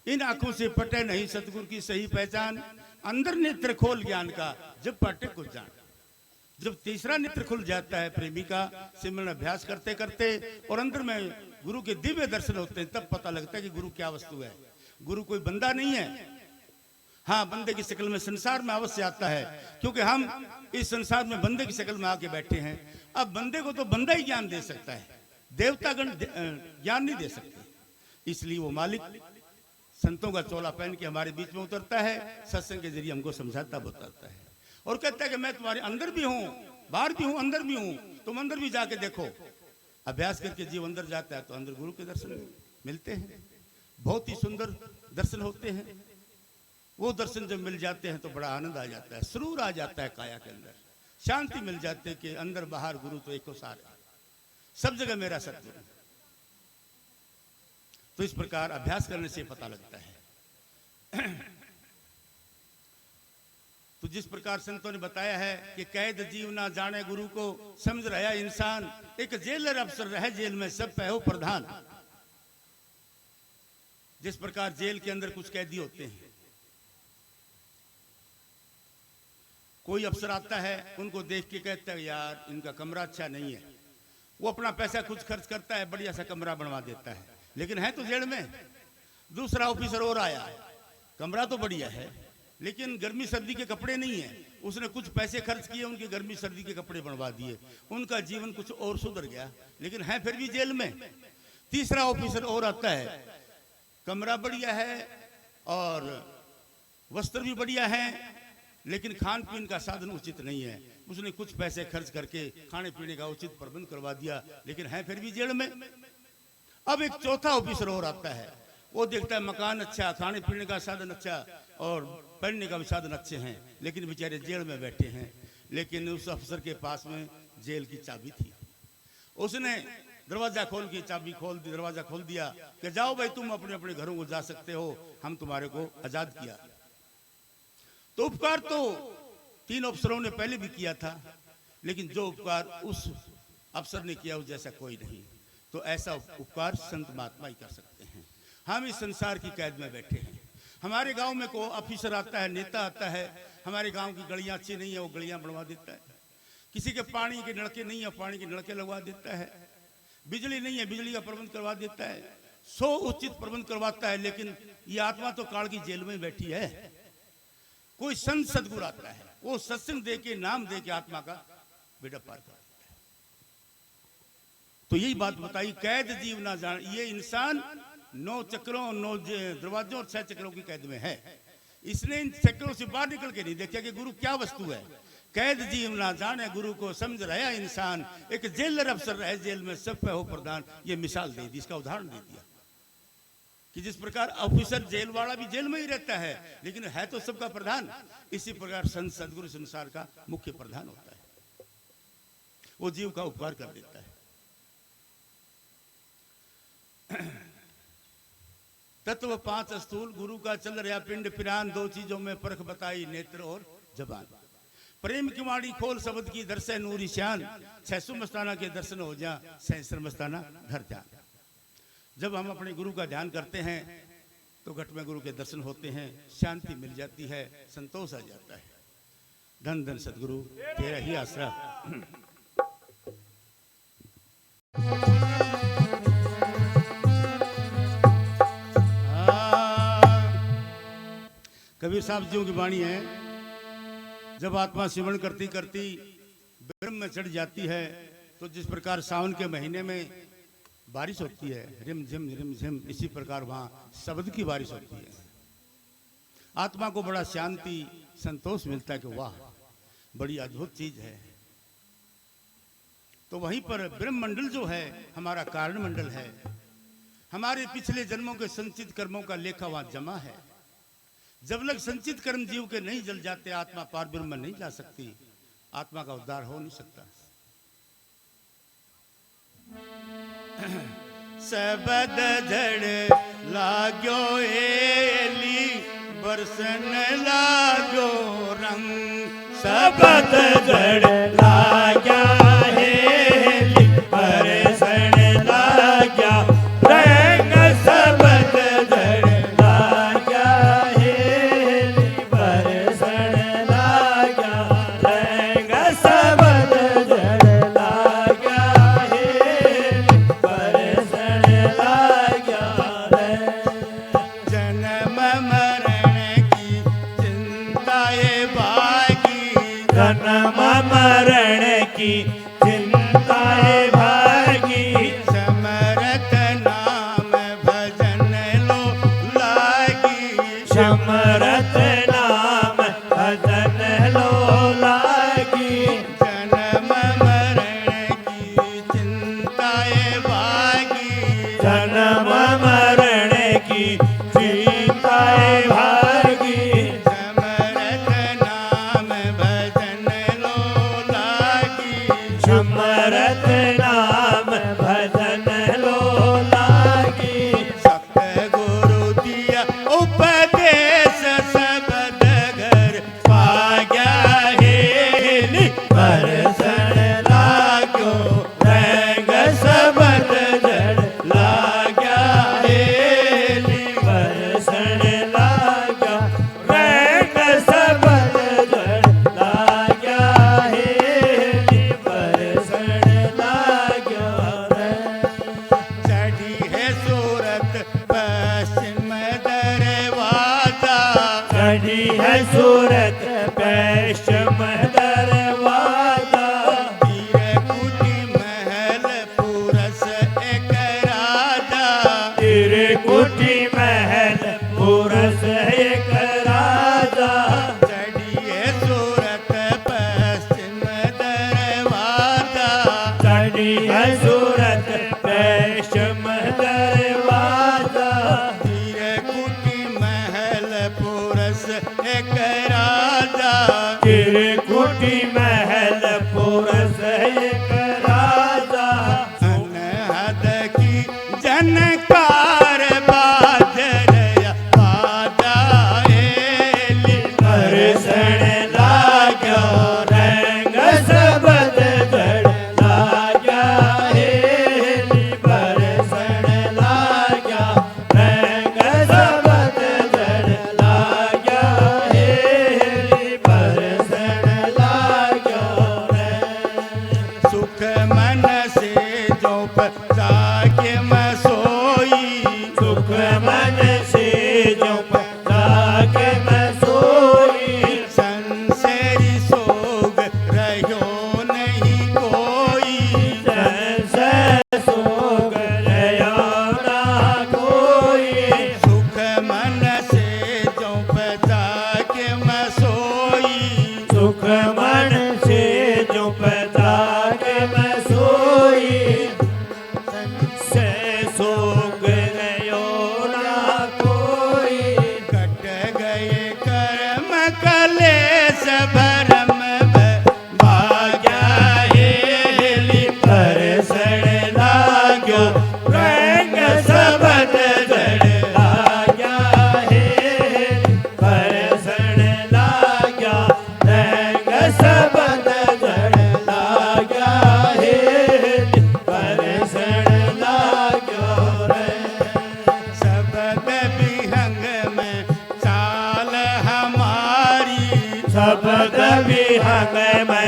इन आंखों से पटे नहीं सतगुरु की सही पहचान, अंदर नेत्र खोल ज्ञान का जब पटे कुछ जान। जब तीसरा नेत्र खुल जाता है प्रेमी का सिमरन अभ्यास करते करते और अंदर में गुरु के दिव्य दर्शन होते हैं, तब पता लगता है कि गुरु क्या वस्तु है। गुरु कोई बंदा नहीं है। हाँ, बंदे की शक्ल में संसार में अवश्य आता है, क्योंकि हम इस संसार में बंदे की शक्ल में आके बैठे हैं। अब बंदे को तो बंदा ही ज्ञान दे सकता है, देवतागण ज्ञान नहीं दे सकते। इसलिए वो मालिक संतों का चोला पहन के हमारे बीच में उतरता है, सत्संग के जरिए हमको समझाता बताता है और कहता है कि मैं तुम्हारे अंदर भी हूं, बाहर भी हूं, अंदर भी हूं, तुम अंदर भी जाके देखो। अभ्यास करके जीव अंदर जाता है तो अंदर गुरु के दर्शन मिलते हैं। बहुत ही सुंदर दर्शन होते हैं। वो दर्शन जब मिल जाते हैं तो बड़ा आनंद आ जाता है, सुरूर आ जाता है काया के अंदर, शांति मिल जाती है कि अंदर बाहर गुरु तो एको सार है, सब जगह मेरा सतगुरु। तो इस प्रकार अभ्यास करने से पता लगता है। तो जिस प्रकार संतों ने बताया है कि कैद जीव ना जाने गुरु को, समझ रहा इंसान, एक जेलर अफसर रहे जेल में सब पे हो प्रधान। जिस प्रकार जेल के अंदर कुछ कैदी होते हैं, कोई अफसर आता है, उनको देख के कहता है यार इनका कमरा अच्छा नहीं है, वो अपना पैसा कुछ खर्च करता है, बढ़िया सा कमरा बनवा देता है, लेकिन है तो जेल में। दूसरा ऑफिसर और आया, कमरा तो बढ़िया है लेकिन गर्मी सर्दी के कपड़े नहीं है, उसने कुछ पैसे खर्च किए, उनके गर्मी सर्दी के कपड़े बनवा दिए, उनका जीवन कुछ और सुधर गया, लेकिन है फिर भी जेल में। तीसरा ऑफिसर और आता है, कमरा बढ़िया है और वस्त्र भी बढ़िया है, लेकिन खान पीन का साधन उचित नहीं है, उसने कुछ पैसे खर्च करके खाने पीने का उचित प्रबंध करवा दिया, लेकिन है फिर भी जेल में। अब एक चौथा ऑफिसर और आता है, वो देखता है मकान अच्छा, खाने पीने का साधन अच्छा और पढ़ने का भी साधन अच्छे हैं, लेकिन बेचारे जेल में बैठे हैं। लेकिन उस अफसर के पास में जेल की चाबी थी, उसने दरवाजा खोल के चाबी खोल दी, दरवाजा खोल दिया कि जाओ भाई तुम अपने अपने घरों को जा सकते हो, हम तुम्हारे को आजाद किया। तो उपकार तो तीन अफसरों ने पहले भी किया था, लेकिन जो उपकार उस अफसर ने किया उस जैसा कोई नहीं। तो ऐसा उपकार संत महात्मा ही कर सकते हैं। हम इस संसार की कैद में बैठे हैं। हमारे गांव में को ऑफिसर आता है, नेता आता है, हमारे गांव की गलियां अच्छी नहीं है, वो गलियां बनवा देता है। किसी के पानी के नलके नहीं है, पानी के नलके लगवा देता है। बिजली नहीं है, बिजली का प्रबंध करवा देता है। सो उचित प्रबंध करवाता है, लेकिन ये आत्मा तो काल की जेल में बैठी है। कोई संत सदगुरु आता है, वो सत्संग दे के, नाम दे के आत्मा का बेड़ा पार कर देता है। तो यही बात बताई, कैद जीव ना जान। ये इंसान 9 चक्रों, 9 दरवाजों और 6 चक्रों की कैद में है। इसने इन चक्रों से बाहर निकल के नहीं देखा कि गुरु क्या वस्तु है। कैद जीव ना जाने गुरु को, समझ रहा इंसान, एक जेलर अफसर रहे जेल में सब पे हो प्रधान। ये मिसाल दे दी, इसका उदाहरण दे दिया कि जिस प्रकार ऑफिसर जेल वाला भी जेल में ही रहता है, लेकिन है तो सबका प्रधान, इसी प्रकार संत सदगुरु संसार का मुख्य प्रधान होता है। वो जीव का उपकार कर देता है। तत्व 5 स्थूल, गुरु का चल रहा पिंड पिरान, 2 चीजों में परख बताई, नेत्र और जबान। प्रेम की वाणी खोल शब्द की दर्शे नूरी शान, 600 मस्ताना के दर्शन हो जा, सहस्र मस्ताना घर जान। जब हम अपने गुरु का ध्यान करते हैं तो घट में गुरु के दर्शन होते हैं, शांति मिल जाती है, संतोष आ जाता है। धन धन सदगुरु तेरा ही आसरा। कबीर साहब जी की वाणी है, जब आत्मा सिमरण करती करती ब्रह्म में चढ़ जाती है, तो जिस प्रकार सावन के महीने में बारिश होती है, रिम झिम, इसी प्रकार वहां शब्द की बारिश होती है। आत्मा को बड़ा शांति, संतोष मिलता है कि वाह बड़ी अद्भुत चीज है। तो वहीं पर ब्रह्म मंडल जो है हमारा कारण मंडल है, हमारे पिछले जन्मों के संचित कर्मों का लेखा वहां जमा है। जब लग संचित कर्म जीव के नहीं जल जाते, आत्मा पार ब्रह्म में नहीं जा सकती, आत्मा का उद्धार हो नहीं सकता। सबद जड़ लाग्यो एली, बरसन लाग्यो रंग। सबद जड़ लाग्या हेली, बरसन लाग्या रंग। सबद जड़ सूरत पश्चिम दरवाजा, चढ़ी है सूरत पश्चिम दरवाजा, तीर कुटी महल पुरस एक राजा, तेरे कोठी महल पुरस एक राजा, चढ़िए सूरत पश्चिम दरवाजा, चढ़ी है सूरत पश्चिम दरवाजा, तीर कुटी महल पुरस एक राजा, तेरे कोठी महल पुरस एक राजा, अनहद की जनकार बाजरया बाजा एली, बरसण लाग्यो रंग सबद जड़ लाग्या हेली, बरसण लाग्या रंग सबद जड़ लाग्या हेली, बरसण लाग्यो रंग। सुख मन से जो जाके मैं सोई, सुख मन से जो जाके मैं सोई, संसेरी सोग रहो नहीं कोई, संसय सोग रयो ना कोई, सुख मन से जो जाके मैं सोई, सुख मन से जो पता के मैं सोई, से सोग रयो ना कोई, कट गए कर्म कलेश भरम भाग्या हेली, बरसण लाग्यो रंग सबद जड़ लाग्या हेली, बरसण लाग्या रंग सबद जड़ लाग्या हेली, बरसण लाग्यो रंग। सबद विहंग में चाल हमारी, सबद विहंग में